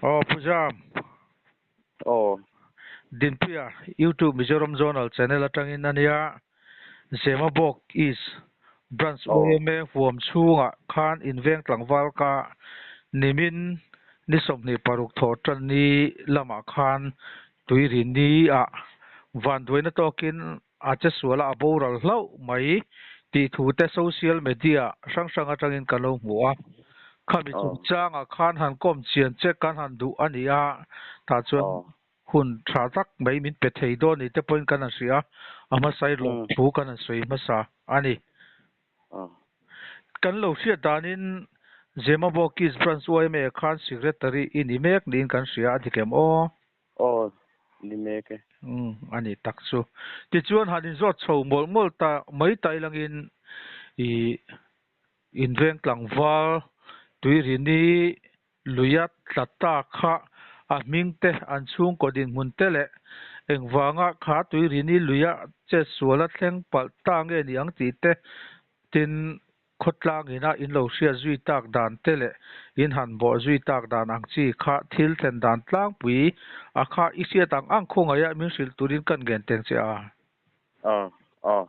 Oh, Pujam, Oh, Dinpia, YouTube Mizoram Zonal Channel atangin ania Zemabok is Branch oh, OMA Form Chunga Khan Invent Langwal ka Nimin Nisom ni Paruk Thotan ni Lama Khan Tuirin ni Van Duena Tokin Acheswala Aboral Lau Mai Ti Thu te social media sang sang atangin kalau mua kami chung oh, chang khan han kom chian che kan han du ania ta chuan oh, hun tha tak mai min pe thei do ni te point kan sia ama sai lo mm, thu kan soi ma sa ani oh, kan lo sia danin zema bokis branch oi me khan secretary in imek din kan sia dikem o oh, Limeke. ani taksu ti chuan hanin zot chho mol mol ta mai tai langin i inveng tlangwal tuirini luyat tlata kha a mingte an chung kodin munte le engwanga kha tuirini luya che suala thleng pal ta nge ni ang ti te tin khotlang ina in lo sia zui tak dan te le in han bo zui tak dan ang chi kha thil thlen dan tlang pui a kha isia tang ang khonga ya min sil turin kan gen teng che a Oh, oh,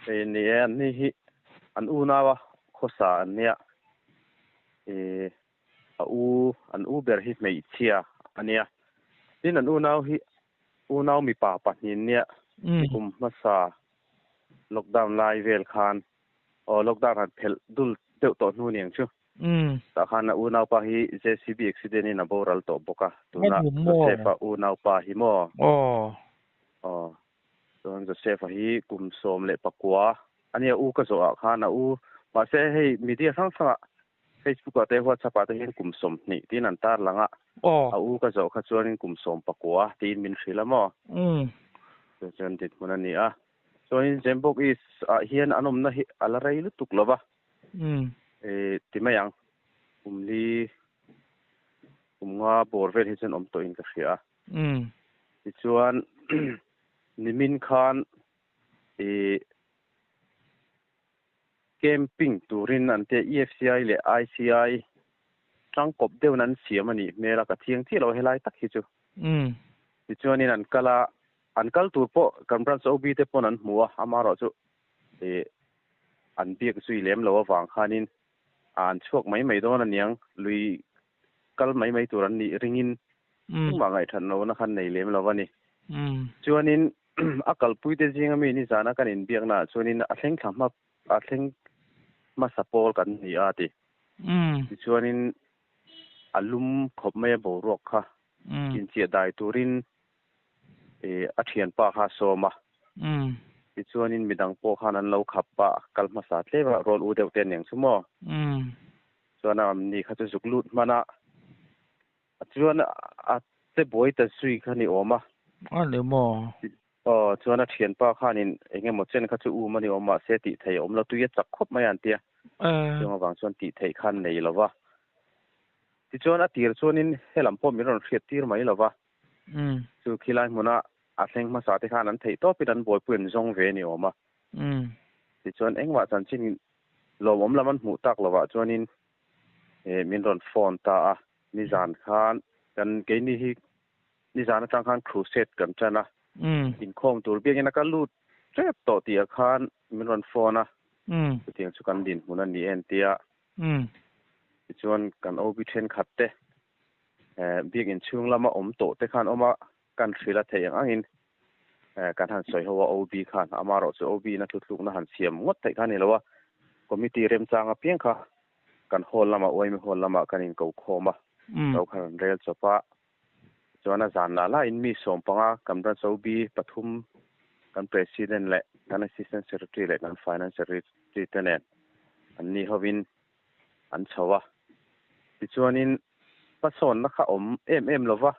ni en ni hi an unawa khosa ania an u ber hi mei chia ania tin an unaw mi pa ni nia kum masa lockdown lai vel khan o lockdown han phel dul teu to nu niang chu ta khan na unaw pa hi JCB accident in aboral to boka tuna Joseph unaw pa hi mo oh don Joseph hi kum som le pakwa ania u ka zo khan na u ma se hei media sang sang Facebook ate WhatsApp ate hin kum som ni tin an tar langa a u ka zo kha chuan kum som pakwa tin min hrila mo so chen dit mona ni a so in Zembok is hian anom na hi alarai lu tuklova timayang umli umnga borvel hi chen om to in ka hria ti chuan nimin khan camping turin ante EFCI le ICI tangkop deu nan siamani mera ka thiang thi lo helai tak hi chu ti chuan in an kal tur po kan branch OB te pon an hmuwa amaro chu an biak sui lem lo awang khanin an chuak mai don aniang lui kal mai turan ni ringin ma ngai than no na khan nei lem lawani chuanin akal puite jinga mi ni jana kan in biak na chuanin a thleng thama a thleng ma sapol kan ni ati chuanin alum khop mai bo rok kha in che dai turin a thian pa kha soma chuanin midang po khan an lo khap pa kalma sa tleva rol u deu ten neng sumo chuan ni kha chu zuklut mana chuan a te boi ta sui khani oma ani mo chuan a thian pa khanin enge mo chen kha chu u mani oma se ti thei om lo tuya chak khop mai an tia chuan awang chuan ti thei khan nei lova ti chuan a tir chuanin helam po mi ron hriat tir mai lova chu khilai muna a thleng ma sa te khan an thei to pidan boi puan zong ve ni oma ti chuan engwa chan chin lo om laman hmu tak lova chuanin min ron phone ta a ni zan khan kan ke ni hi ni zan atang khan crusade kan chana in khom tur biak ina ka lut trep to ti a khan min ron phone a tiang chu kan din hmun an ni en tia ti chuan kan obi then khatte biak in chung lama om to te khan oma kan thrila thei angin kan han soi hawa OB khan amaro chu OB na thutluk na han siam ngot thei khan ni lawa committee rem changa piang kha kan hol lama oimi hol lama kan in ko khoma ko khan rel chopa chuan a zan la in mi som panga kan ran OB pathum kan president le kan assistant secretary le kan finance secretary tenen an ni hovin an chawa ti chuanin pason na kha om em lova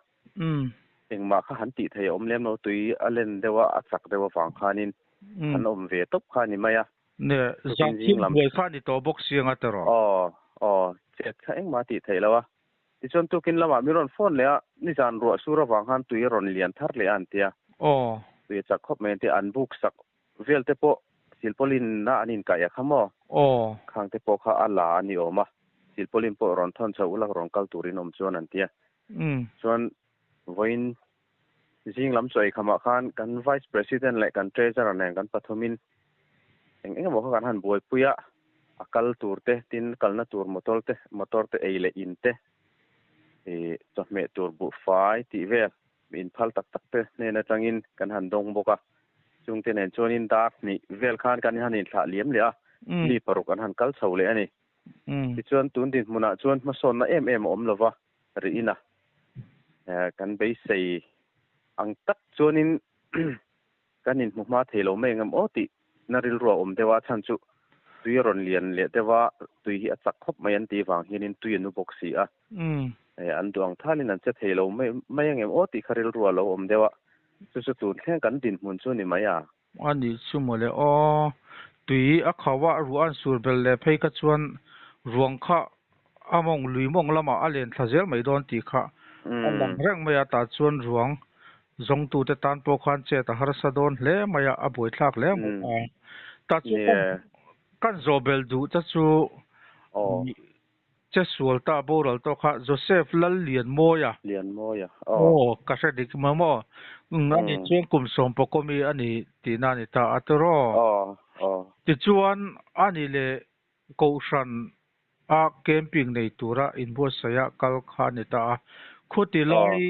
engma kha han ti thei om lem no tui alen dewa achak dewa wang khanin an om ve top khani maya ne zakim boi khani to box sianga tero chet kha engma ti thei lawa ti chon tu kin lama mi ron phone le ni jan ro sura wang han tui ron lian thar le an tia tui chak khop men ti an book sak vel te po silpolin na anin ka ya khamo khang te po kha ala ani oma silpolin po ron thon chau ulak ron kal turin om chuan an tia chuan voin jing lam choi khama khan kan vice president le kan treasurer ne kan pathomin eng mo kan han boi puya akal turte tin kalna tur motor te eile inte to me tur bu fai ti ve in phal tak tak te ne na tangin kan han dong boka chung te nen chonin dar ni vel khan kan han in thla liam le a ni paruk kan han kal chho le ani ti chuan tun din muna chuan ma son na em om lova ri ina kan be sei ang tak chuanin kan in ma thelo me ngam oti naril ro om dewa chan chu tui ron lian le dewa tui hi achak khop mai an ti wang hianin tui nu boxi a an duang thalin an che thelo mai ngem oti kharil ro lo om dewa chu tu thleng kan din mun chu ni maya ani chumole o tui a khawa ruan surbel le phei ka chuan ruang kha among luimong lama alen thazel mai don ti kha alang reng maya ta chuan ruang zong tu te tan po khan che ta har sa don hle maya a boi thlak le mu ta chu kan zobel du ta chu che sual ta boral to kha Joseph lal lian moya ka se dik ma mo ngani chuan kum som po komi ani ti na ni ta atoro ti chuan ani le ko shan a camping nei tura in bo saya kal kha ni ta khuti lai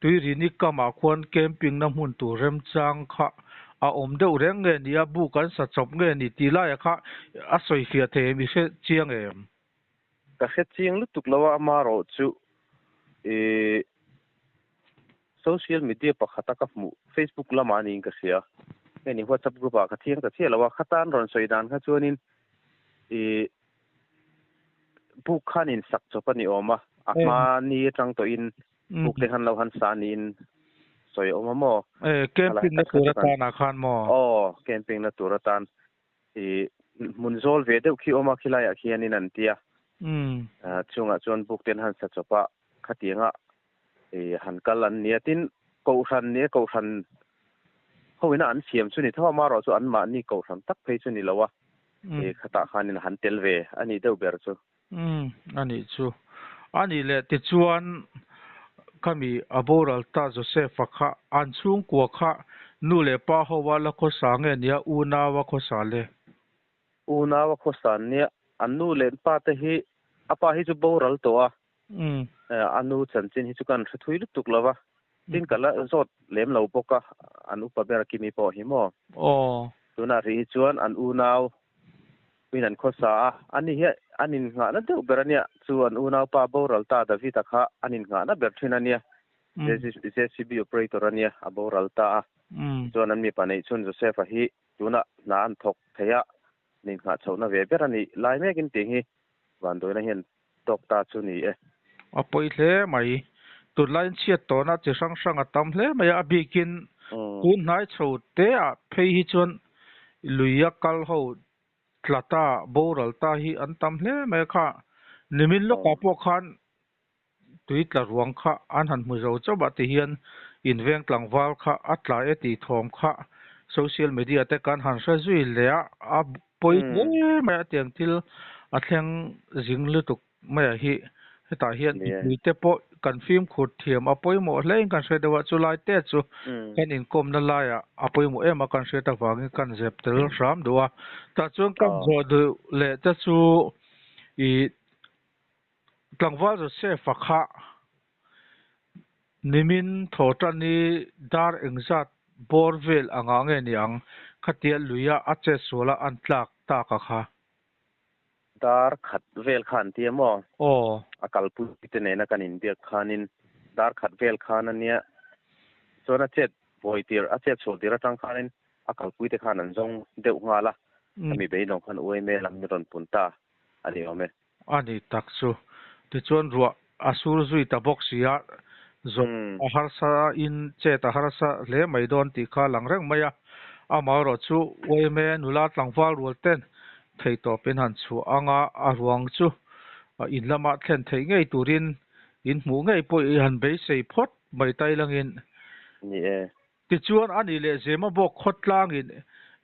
tui ri ni kama khon camping na mun tu rem chang kha a om deuh reng nge ni a bu kan sa chop nge ni ti lai kha a soi fia the mi se chiang em ka khet chiang lu tuk lawa ma ro chu social media pakhata ka mu Facebook lama ni ka sia ni WhatsApp group a ka thiang ka thia lawa khatan ron soidan kha chuanin bu khanin sak chopani oma ama ni tang to in buk te han lo han sa ni in soi oma mo camping na turatan a khan mo camping na turatan munzol ve deuh khi oma khilaya khianin an tia chunga chuan buk ten han sa chopa khatianga han kalan niatin ko ran hoina an siam chuni thawa ma ro chu an ma ni ko ran tak phei chuni lawa khata khanin han telve ani deuh ber chu ani chu ani le ti chuan kami aboral ta Joseph kha an chung ko kha nu le pa ho wala ko sange nia una wa ko sale una wa ko san nia anu le pa te hi apa hi chu boral to a anu chanchin hi chu kan thui lu tuk lawa tin kala zot lem lo boka anu pa ber ki mi po hi mo tuna ri chuan an unaw pinan kho sa ani hi anin nga na deuh berania chu an unaw pa boral ta da vi ta kha anin nga na ber thina nia JCB operator ania aboral ta chuan an mi pa nei chun Joseph hi tuna na an thok theya nin nga chona ve berani lai mekin ting hi van doina hian tok ta chu ni apoi hle mai tu lain chiat to na chi sang sang atam hle mai a bikin kun nai chho te a phei hi chuan luia kal ho tlata boral ta hi an tam hle mai kha nimin lo ka po khan tuitla ruang kha an han mu zo choba ti hian inveng tlangwal kha atla e ti thom kha social media te kan han sa zui le a poi mai tiang til a thleng jing lu tuk mai hi heta hian ni te po confirm khut thiam a poi mo hlein kan se dewa chu lai te chu kan in kom na la ya a poi mo ema kan se ta wang kan zep tel ram duwa ta chuan kan zo du le ta chu I tlangwal se fakha nimin thotani dar engzat borvel anga nge niang khatia luya ache sola antlak ta ka kha dar khat vel khan ti mo akal pu te ne na kan india khanin dar khat vel khan ania chona chet boitir a chet so dira tang khanin akal pu te khan an jong deuh ngala ami be no khan oi me lam ni ron punta ani ome ani taksu ti chon ruwa asur zui ta boxia zon harsa in che ta harsa le maidon ti kha langreng maya amaro chu oi me nula tlangwal rolten thei to pen han chu anga a ruang chu in lama thlen thei ngei turin in mu ngei po han be sei phot mai tai langin ni ti chuan ani le zema bok khotlangin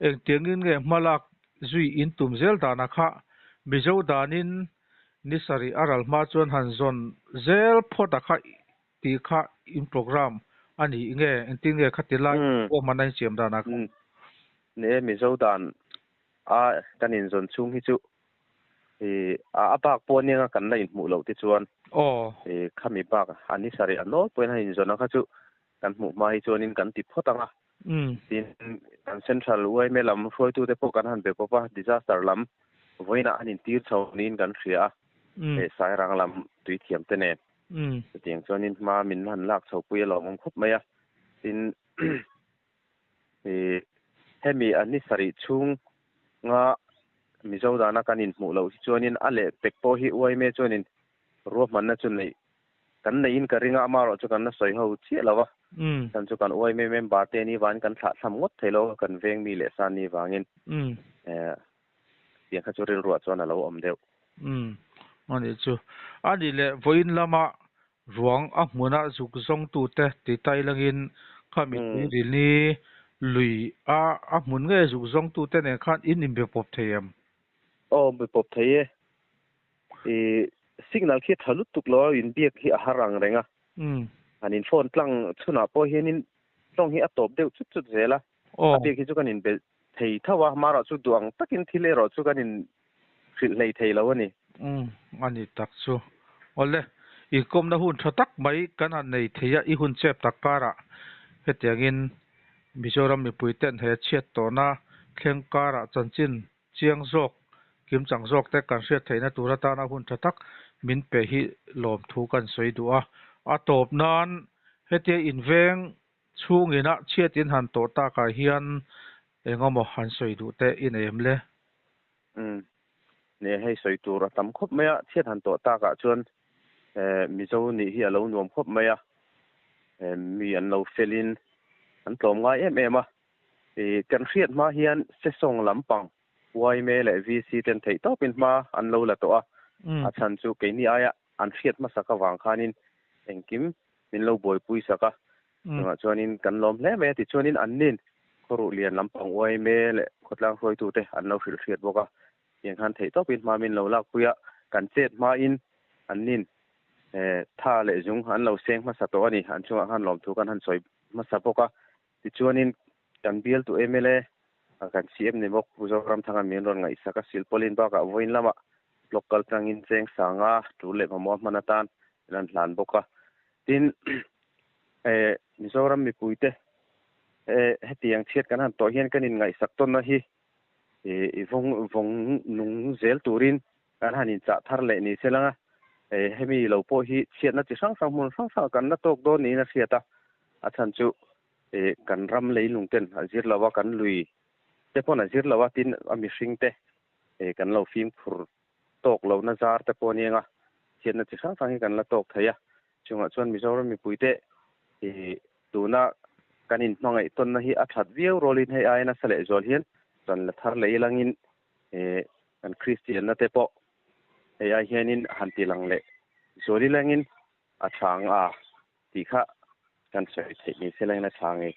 eng tiangin nge malak zui in tumzel dana kha mizo danin nisari aral ma chuan han zon zel phota kha ti kha in program ani nge entin nge khatila o manai chem da na ne mi zo dan a kanin zon chung hi chu a bak pon ni nga kan la in mu lo ti chuan khami bak ani sari ano poin ha in zona kha chu kan mu mai chuan in kan ti photanga tin kan central uai me lam foi tu te po kan han be ko pa disaster lam voina anin tir chho nin kan hria sai rang lam tui thiam te ne tiang chuan in ma min han lak chho pui lo mong khop mai a tin hemi ani sari chung nga mizo dana kanin mu lo chuanin ale pekpo hi uai me chuanin ro man na chun nei kan nei in karinga amaro chu kan na soi ho chi lawa kan chu kan uai me mem ba te ni wan kan thla tham ngot thelo kan veng mi le san ni wangin tiang kha chu ril ro chuan alo om deuh ani chu ani le voin lama ruang a hmuna zuk zong tu te ti tai langin khami ri ni lui a hmun nge zuk zong tu te ne khan in be pop theyam be pop theye signal khi thalut tuk lo in biak hi a harang renga anin phone tlang chuna po hianin tong hi a top deuh chut chut zela a biak hi chu kan in be thei thawa mara chu duang takin thile ro chu kan in khil lei thei lo ani ani tak chu ole I kom na hun thatak mai kan an nei theya I hun chep takara hetiangin Mizoram mi puiten he chiat to na thlengkara chanchin chiang zok kim chang zok te kan hriat theina tura ta na hun thatak min pe hi lom thu kan soi du a top nan hetia inveng chungina chiatin han to ta ka hian engamo han soi du te in em le ne hei soi tura tam khop maya chiat han to ta ka chuan mizo ni hi alo nuam khop maya mi an lo felin an tlom ngai em a kan hriat ma hian se song lampang wai me le vc ten thei to pin ma an lo la to a chan chu ke ni aya an hriat ma saka wang khanin engkim min lo boi pui saka chuanin kan lom hle me ti chuanin an nin khoru lian lampang wai me le khotlang hroi tu te an lo hriat boka yang han thei to pin ma min lo lak puya kan chet ma in an nin tha le jung an lo seng ma sa to ani an chunga han lom thu kan han soi ma sa boka ti chuanin kan bial tu mla kan cm ne mok puzoram thanga min ron ngai saka silpolin ba ka voin lama local tangin cheng sanga tu le mo manatan lan hlan boka tin mizoram mi puite hetiang chiat kan han to hian kanin ngai sak ton na hi vong nung zel turin kan hanin cha thar le ni selanga hemi lo po hi chiat na chi sang sang mun sang sang kan na tok do ni na siata a chan chu kan ram lei lung ten azir lawa kan lui te pon azir lawa tin ami hring te kan lo fim phur tok lo na zar te ponianga chiat na chi sang sang hi kan la tok thaya chunga chuan mizoram mi puite tuna kanin mangai ton na hi a that viau rolin hei aina sale zol hian tan la thar lei langin kan christian na te po ai hianin hanti lang le zoli langin a thang a ti kha kan sei thei ni seleng na thangi